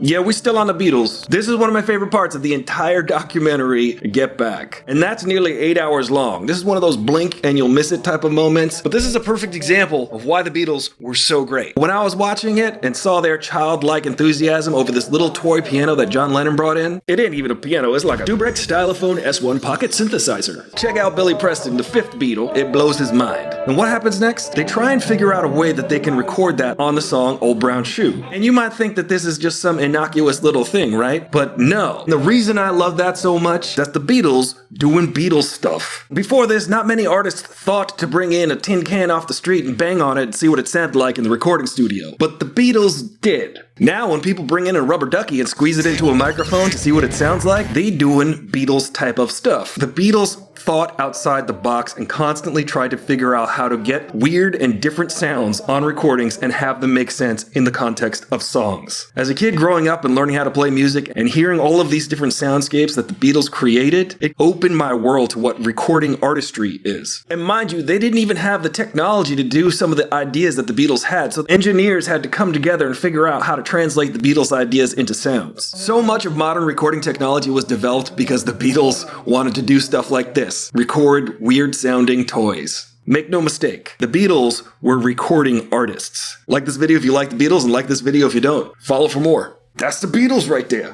Yeah, we're still on the Beatles. This is one of my favorite parts of the entire documentary, Get Back. And that's nearly 8 hours long. This is one of those blink and you'll miss it type of moments. But this is a perfect example of why the Beatles were so great. When I was watching it and saw their childlike enthusiasm over this little toy piano that John Lennon brought in, it ain't even a piano, it's like a Dubrek Stylophone S1 pocket synthesizer. Check out Billy Preston, the fifth Beatle. It blows his mind. And what happens next? They try and figure out a way that they can record that on the song Old Brown Shoe. And you might think that this is just some innocuous little thing, right? But no. The reason I love that so much, that's the Beatles doing Beatles stuff. Before this, not many artists thought to bring in a tin can off the street and bang on it and see what it sounded like in the recording studio. But the Beatles did. Now when people bring in a rubber ducky and squeeze it into a microphone to see what it sounds like, they doing Beatles type of stuff. The Beatles thought outside the box and constantly tried to figure out how to get weird and different sounds on recordings and have them make sense in the context of songs. As a kid growing up and learning how to play music and hearing all of these different soundscapes that the Beatles created, it opened my world to what recording artistry is. And mind you, they didn't even have the technology to do some of the ideas that the Beatles had, so engineers had to come together and figure out how to translate the Beatles' ideas into sounds. So much of modern recording technology was developed because the Beatles wanted to do stuff like this. Record weird-sounding toys. Make no mistake, the Beatles were recording artists. Like this video if you like the Beatles and like this video if you don't. Follow for more. That's the Beatles right there.